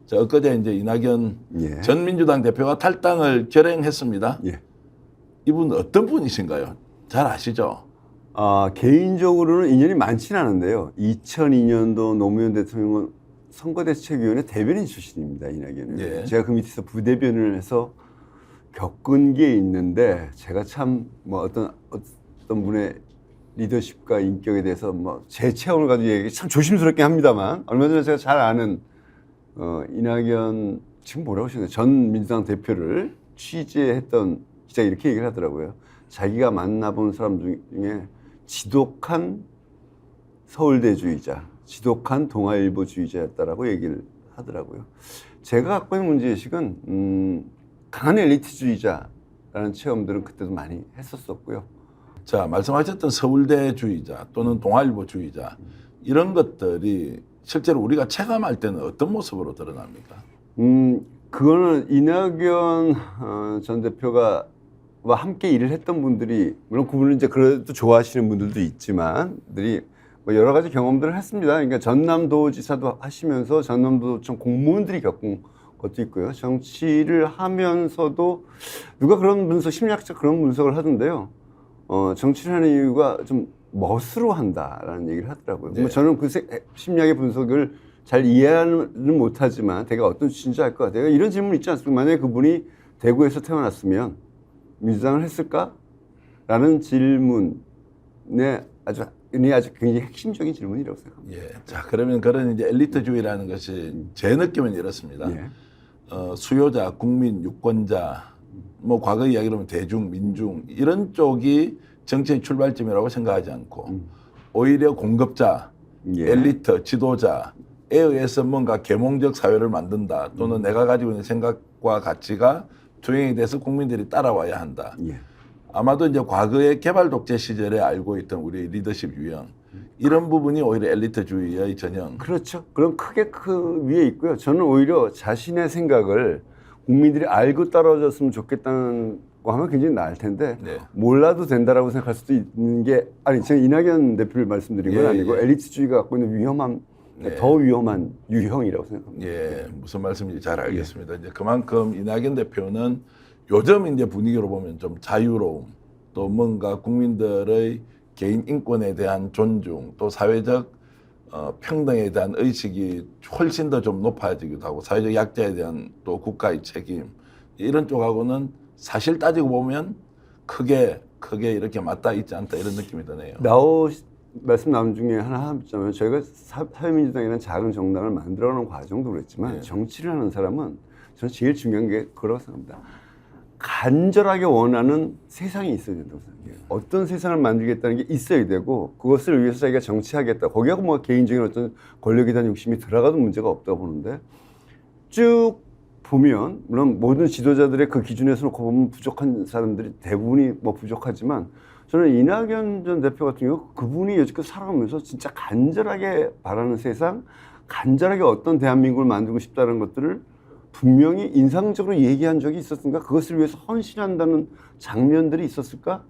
자, 엊그제 이제 이낙연 예. 전 민주당 대표가 탈당을 결행했습니다. 예. 이분 어떤 분이신가요? 잘 아시죠? 개인적으로는 인연이 많지는 않은데요. 2002년도 노무현 대통령은 선거대책위원회 대변인 출신입니다. 이낙연은. 예. 제가 그 밑에서 부대변인을 해서 겪은 게 있는데 제가 참 뭐 어떤 분의 리더십과 인격에 대해서 뭐 제 체험을 가지고 얘기 참 조심스럽게 합니다만 얼마 전에 제가 잘 아는 이낙연 지금 뭐라고 하시나요? 전 민주당 대표를 취재했던 기자가 이렇게 얘기를 하더라고요. 자기가 만나본 사람 중에 지독한 서울대주의자, 지독한 동아일보주의자였다라고 얘기를 하더라고요. 제가 갖고 있는 문제의식은 강한 엘리트주의자라는 체험들은 그때도 많이 했었었고요. 자, 말씀하셨던 서울대주의자 또는 동아일보주의자 이런 것들이 실제로 우리가 체감할 때는 어떤 모습으로 드러납니까? 그거는 이낙연 전 대표가 함께 일을 했던 분들이 물론 그분은 이제 그래도 좋아하시는 분들도 있지만 뭐 여러 가지 경험들을 했습니다. 그러니까 전남도지사도 하시면서 전남도청 공무원들이 겪은 것도 있고요. 정치를 하면서도 누가 그런 분석, 심리학적 그런 분석을 하던데요. 정치를 하는 이유가 좀 멋으로 한다라는 얘기를 하더라고요. 네. 저는 그 심리학의 분석을 잘 이해는 못하지만 제가 어떤 취지인지 알 것 같아요. 이런 질문 있지 않습니까? 만약에 그분이 대구에서 태어났으면 민주당을 했을까? 라는 질문에 아주 굉장히 핵심적인 질문이라고 생각합니다. 예. 자, 그러면 그런 이제 엘리트주의라는 것이 제 느낌은 이렇습니다. 예. 수요자, 국민, 유권자, 뭐 과거 이야기로 하면 대중, 민중 이런 쪽이 정치의 출발점이라고 생각하지 않고 오히려 공급자, 예. 엘리트, 지도자에 의해서 뭔가 계몽적 사회를 만든다 또는 내가 가지고 있는 생각과 가치가 투영이 돼서 국민들이 따라와야 한다. 예. 아마도 이제 과거의 개발 독재 시절에 알고 있던 우리 리더십 유형 이런 부분이 오히려 엘리트주의의 전형. 그렇죠. 그럼 크게 그 위에 있고요. 저는 오히려 자신의 생각을 국민들이 알고 따라줬으면 좋겠다는 거 하면 굉장히 나을 텐데 네. 몰라도 된다라고 생각할 수도 있는 게 아니 제가 이낙연 대표를 말씀드린 건 예, 아니고 예. 엘리트주의가 갖고 있는 위험한 네. 더 위험한 유형이라고 생각합니다. 예, 무슨 말씀인지 잘 알겠습니다. 이제 그만큼 이낙연 대표는 요즘 이제 분위기로 보면 좀 자유로움, 또 뭔가 국민들의 개인 인권에 대한 존중, 또 사회적 평등에 대한 의식이 훨씬 더 좀 높아지기도 하고 사회적 약자에 대한 또 국가의 책임 이런 쪽하고는 사실 따지고 보면 크게 이렇게 맞닿아 있지 않다 이런 느낌이 드네요. 말씀 나온 중에 하나 하자면 저희가 사회민주당이라는 작은 정당을 만들어가는 과정도 그랬지만 네. 정치를 하는 사람은 저는 제일 중요한 게 그렇다고 생각합니다. 간절하게 원하는 세상이 있어야 된다고 생각해요. 어떤 세상을 만들겠다는 게 있어야 되고 그것을 위해서 자기가 정치하겠다. 거기하고 뭐 개인적인 어떤 권력에 대한 욕심이 들어가도 문제가 없다고 보는데 쭉 보면 물론 모든 지도자들의 그 기준에서 놓고 보면 부족한 사람들이 대부분이 뭐 부족하지만 저는 이낙연 전 대표 같은 경우 그분이 여지껏 살아가면서 진짜 간절하게 바라는 세상, 간절하게 어떤 대한민국을 만들고 싶다는 것들을 분명히 인상적으로 얘기한 적이 있었는가? 그것을 위해서 헌신한다는 장면들이 있었을까?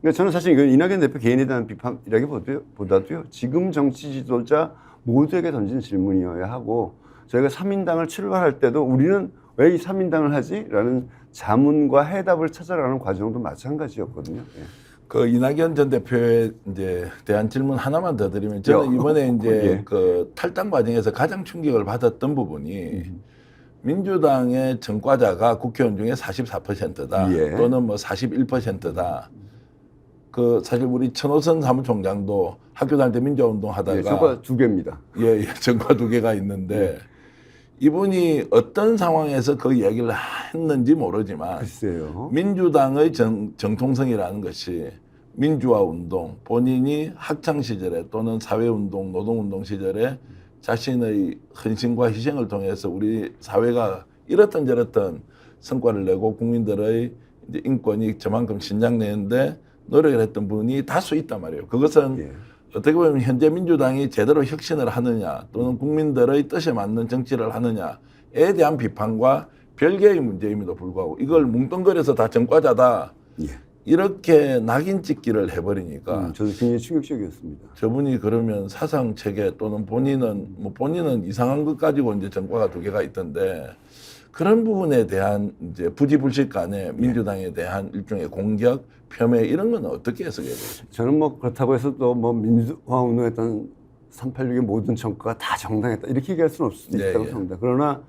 그러니까 저는 사실 이건 이낙연 대표 개인에 대한 비판이라기보다도요. 지금 정치 지도자 모두에게 던진 질문이어야 하고 저희가 3인당을 출발할 때도 우리는 왜 이 3인당을 하지? 라는 자문과 해답을 찾아가는 과정도 마찬가지였거든요. 예. 그 이낙연 전 대표에 이제 대한 질문 하나만 더 드리면 저는 이번에 이제 예. 그 탈당 과정에서 가장 충격을 받았던 부분이 민주당의 전과자가 국회의원 중에 44%다 예. 또는 뭐 41%다. 그 사실 우리 천호선 사무총장도 학교 다닐 때 민주화운동 하다가 저가 2개입니다. 예, 전과 2개가 있는데 이분이 어떤 상황에서 그 이야기를 했는지 모르지만 글쎄요. 민주당의 정통성이라는 것이 민주화 운동, 본인이 학창 시절에 또는 사회운동, 노동운동 시절에 자신의 헌신과 희생을 통해서 우리 사회가 이렇든 저렇든 성과를 내고 국민들의 이제 인권이 저만큼 신장내는데 노력을 했던 분이 다수 있단 말이에요. 그것은 예. 어떻게 보면 현재 민주당이 제대로 혁신을 하느냐 또는 국민들의 뜻에 맞는 정치를 하느냐에 대한 비판과 별개의 문제임에도 불구하고 이걸 뭉뚱그려서 다 전과자다. 예. 이렇게 낙인 찍기를 해버리니까 저도 굉장히 충격적이었습니다. 저분이 그러면 사상 체계 또는 본인은 이상한 것 가지고 이제 전과가 두 개가 있던데 그런 부분에 대한 이제 부지불식 간에 민주당에 대한 일종의 공격, 폄훼 이런 건 어떻게 해석해야 되죠? 저는 뭐 그렇다고 해서 또 뭐 민주화 운동했던 386의 모든 정과가 다 정당했다 이렇게 얘기할 수는 없을 수도 네, 있다고 예. 생각합니다. 그러나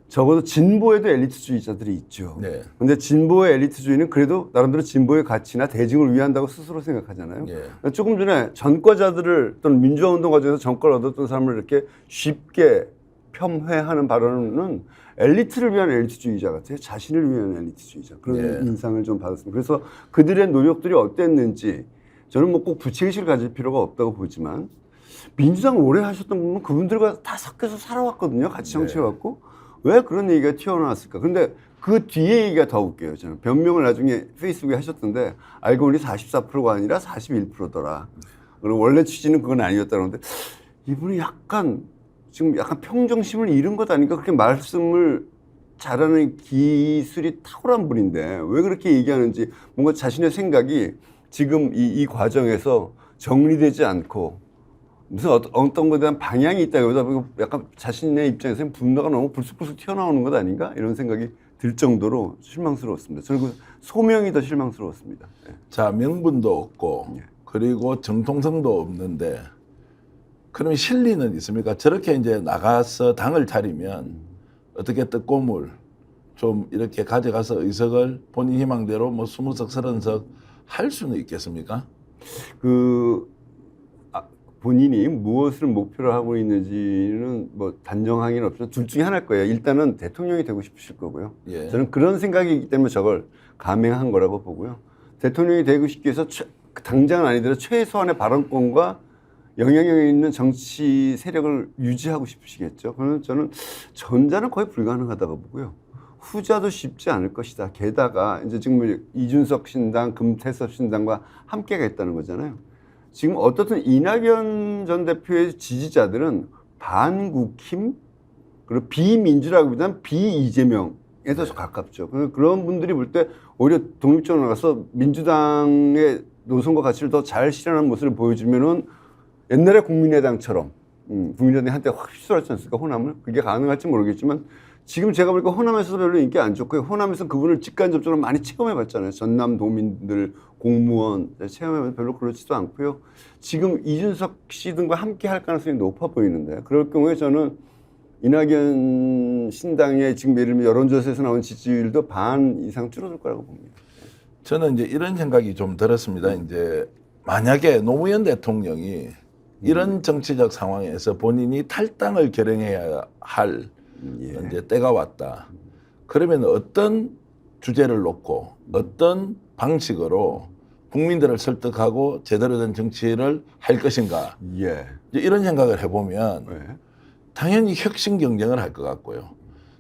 적어도 진보에도 엘리트주의자들이 있죠. 네. 근데 진보의 엘리트주의는 그래도 나름대로 진보의 가치나 대중을 위한다고 스스로 생각하잖아요. 예. 조금 전에 전과자들을 또는 민주화 운동 과정에서 전과를 얻었던 사람을 이렇게 쉽게 폄훼하는 발언은 엘리트를 위한 엘리트주의자 같아요. 자신을 위한 엘리트주의자. 그런 예. 인상을 좀 받았습니다. 그래서 그들의 노력들이 어땠는지 저는 뭐 꼭 부채의식을 가질 필요가 없다고 보지만 민주당 오래 하셨던 분은 그분들과 다 섞여서 살아왔거든요. 같이 정치해왔고. 왜 그런 얘기가 튀어나왔을까? 근데 그 뒤에 얘기가 더 웃겨요. 저는 변명을 나중에 페이스북에 하셨던데 알고 보니 44%가 아니라 41%더라. 그리고 원래 취지는 그건 아니었다 그러는데 이분이 지금 약간 평정심을 잃은 것 아닌가 그렇게 말씀을 잘하는 기술이 탁월한 분인데 왜 그렇게 얘기하는지 뭔가 자신의 생각이 지금 이 과정에서 정리되지 않고 무슨 어떤 것에 대한 방향이 있다기보다 약간 자신의 입장에서 분노가 너무 불쑥불쑥 튀어나오는 것 아닌가 이런 생각이 들 정도로 실망스러웠습니다. 저는 그 소명이 더 실망스러웠습니다. 네. 자, 명분도 없고 예. 그리고 정통성도 없는데 그러면 실리는 있습니까? 저렇게 이제 나가서 당을 차리면 어떻게 뜻고물 좀 이렇게 가져가서 의석을 본인 희망대로 뭐 20석, 30석 할 수는 있겠습니까? 본인이 무엇을 목표로 하고 있는지는 뭐 단정하기는 없지만 둘 중에 하나일 거예요. 일단은 대통령이 되고 싶으실 거고요. 예. 저는 그런 생각이기 때문에 저걸 감행한 거라고 보고요. 대통령이 되고 싶기 위해서 당장은 아니더라도 최소한의 발언권과 영향력 있는 정치 세력을 유지하고 싶으시겠죠. 그러면 저는 전자는 거의 불가능하다고 보고요. 후자도 쉽지 않을 것이다. 게다가 이제 지금 이준석 신당, 금태섭 신당과 함께가 있다는 거잖아요. 지금 어떻든 이낙연 전 대표의 지지자들은 반국힘 그리고 비민주라기보다는 비이재명에서 가깝죠. 그런 분들이 볼 때 오히려 독립적으로 나가서 민주당의 노선과 가치를 더 잘 실현하는 모습을 보여주면은 옛날에 국민의당처럼 국민의당이 한때 확 휩쓸었지 않습니까? 호남을. 그게 가능할지 모르겠지만 지금 제가 보니까 호남에서도 별로 인기 안 좋고요. 호남에서 그분을 직간접적으로 많이 체험해봤잖아요. 전남 도민들, 공무원 체험해봤는데 별로 그렇지도 않고요. 지금 이준석 씨 등과 함께 할 가능성이 높아 보이는데 그럴 경우에 저는 이낙연 신당의 지금 예를 들면 여론조사에서 나온 지지율도 반 이상 줄어들 거라고 봅니다. 저는 이제 이런 생각이 좀 들었습니다. 이제 만약에 노무현 대통령이 이런 정치적 상황에서 본인이 탈당을 결행해야 할 이제 때가 왔다. 그러면 어떤 주제를 놓고 어떤 방식으로 국민들을 설득하고 제대로 된 정치를 할 것인가. 예. 이제 이런 생각을 해보면 당연히 혁신 경쟁을 할 것 같고요.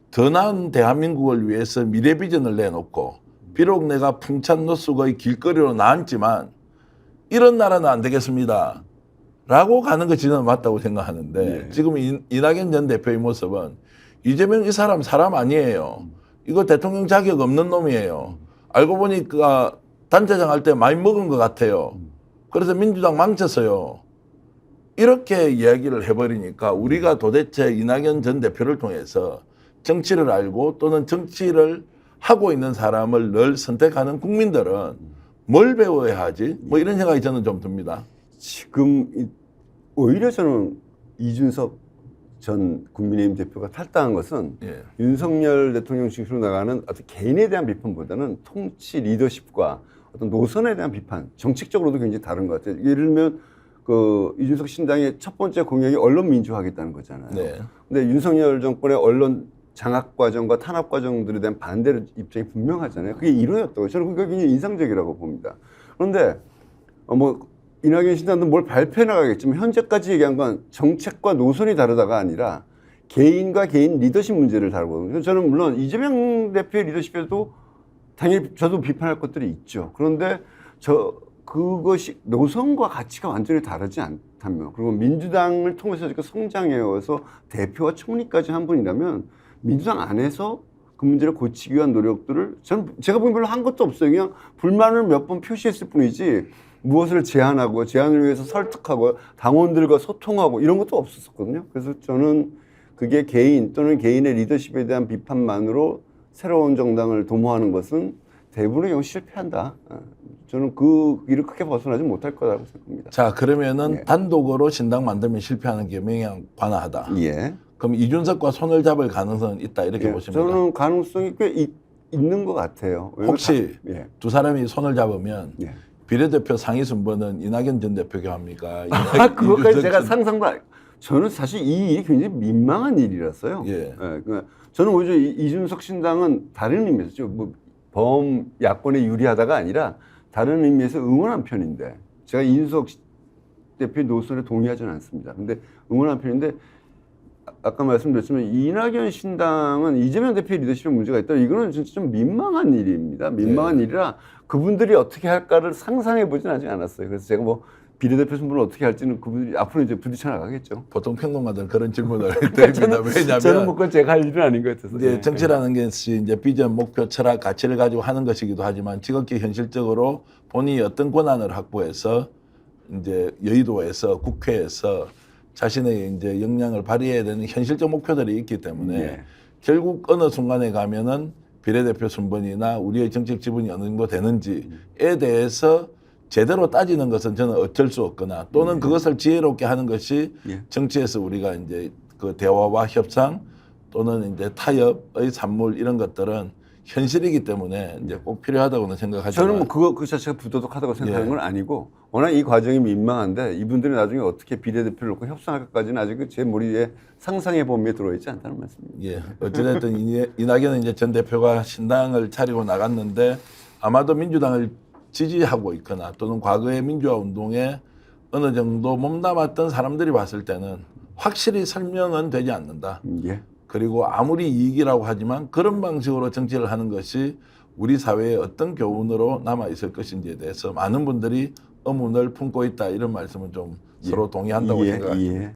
더 나은 대한민국을 위해서 미래 비전을 내놓고 비록 내가 풍찬 노숙의 길거리로 나앉지만 이런 나라는 안 되겠습니다. 라고 가는 것이 저는 맞다고 생각하는데 지금 이낙연 전 대표의 모습은 이재명 이 사람 아니에요. 이거 대통령 자격 없는 놈이에요. 알고 보니까 단체장 할 때 많이 먹은 것 같아요. 그래서 민주당 망쳤어요. 이렇게 이야기를 해버리니까 우리가 도대체 이낙연 전 대표를 통해서 정치를 알고 또는 정치를 하고 있는 사람을 늘 선택하는 국민들은 뭘 배워야 하지? 뭐 이런 생각이 저는 좀 듭니다. 지금 오히려 저는 이준석 전 국민의힘 대표가 탈당한 것은 윤석열 대통령 중심으로 나가는 어떤 개인에 대한 비판보다는 통치 리더십과 어떤 노선에 대한 비판, 정책적으로도 굉장히 다른 것 같아요. 예를 들면 그 이준석 신당의 첫 번째 공약이 언론 민주화하겠다는 거잖아요. 근데 윤석열 정권의 언론 장악 과정과 탄압 과정들에 대한 반대 입장이 분명하잖아요. 그게 이론이었다고 저는 그게 굉장히 인상적이라고 봅니다. 그런데 뭐 이낙연 신당도 뭘 발표해 나가겠지만 현재까지 얘기한 건 정책과 노선이 다르다가 아니라 개인과 개인 리더십 문제를 다루거든요. 저는 물론 이재명 대표의 리더십에도 당연히 저도 비판할 것들이 있죠. 그런데 그것이 노선과 가치가 완전히 다르지 않다면 그리고 민주당을 통해서 성장해서 대표와 총리까지 한 분이라면 민주당 안에서 그 문제를 고치기 위한 노력들을 제가 보기엔 별로 한 것도 없어요. 그냥 불만을 몇 번 표시했을 뿐이지 무엇을 제안하고 제안을 위해서 설득하고 당원들과 소통하고 이런 것도 없었거든요. 그래서 저는 그게 개인 또는 개인의 리더십에 대한 비판만으로 새로운 정당을 도모하는 것은 대부분의 경우 실패한다. 저는 그 길을 크게 벗어나지 못할 거라고 생각합니다. 자, 그러면은 예. 단독으로 신당 만들면 실패하는 게 명약관화하다. 예. 그럼 이준석과 손을 잡을 가능성은 있다 이렇게 예. 보십니까? 저는 가능성이 꽤 있는 것 같아요. 혹시 예. 두 사람이 손을 잡으면 예. 비례대표 상위 순번은 이낙연 전 대표가 합니까? 그것까지 이준석 제가 전- 상상도 저는 사실 이 일이 굉장히 민망한 일이라서요. 예. 그러니까 저는 오히려 이준석 신당은 다른 의미에서 뭐 범야권에 유리하다가 아니라 다른 의미에서 응원한 편인데 제가 이준석 대표의 노선에 동의하지는 않습니다. 근데 응원한 편인데 아까 말씀드렸지만 이낙연 신당은 이재명 대표의 리더십에 문제가 있다. 이거는 진짜 좀 민망한 일입니다. 민망한 일이라 그분들이 어떻게 할까를 상상해 보진 아직 않았어요. 그래서 제가 뭐 비례대표 선거를 어떻게 할지는 그분들이 앞으로 이제 부딪혀 나가겠죠. 보통 평론가들 그런 질문을 드립니다. 왜냐하면 저는 뭐 그건 제가 할 일은 아닌 것 같아서. 이제 정치라는 것이 이제 비전, 목표, 철학, 가치를 가지고 하는 것이기도 하지만 지극히 현실적으로 본인이 어떤 권한을 확보해서 이제 여의도에서 국회에서 자신의 이제 역량을 발휘해야 되는 현실적 목표들이 있기 때문에 예. 결국 어느 순간에 가면은 비례대표 순번이나 우리의 정책 지분이 어느 정도 되는지에 대해서 제대로 따지는 것은 저는 어쩔 수 없거나 또는 그것을 지혜롭게 하는 것이 예. 정치에서 우리가 이제 그 대화와 협상 또는 이제 타협의 산물 이런 것들은 현실이기 때문에 이제 꼭 필요하다고는 생각하지만 저는 뭐 그거 그 자체가 부도덕하다고 생각하는 예. 건 아니고 워낙 이 과정이 민망한데 이분들이 나중에 어떻게 비례대표를 놓고 협상할까지는 아직 제 머리에 상상의 범위에 들어있지 않다는 말씀입니다. 예, 어찌됐든 이낙연 이제 전 대표가 신당을 차리고 나갔는데 아마도 민주당을 지지하고 있거나 또는 과거의 민주화 운동에 어느 정도 몸담았던 사람들이 봤을 때는 확실히 설명은 되지 않는다. 예. 그리고 아무리 이익이라고 하지만 그런 방식으로 정치를 하는 것이 우리 사회에 어떤 교훈으로 남아 있을 것인지에 대해서 많은 분들이 의문을 품고 있다 이런 말씀은 좀 서로 동의한다고 예. 생각합니다. 예.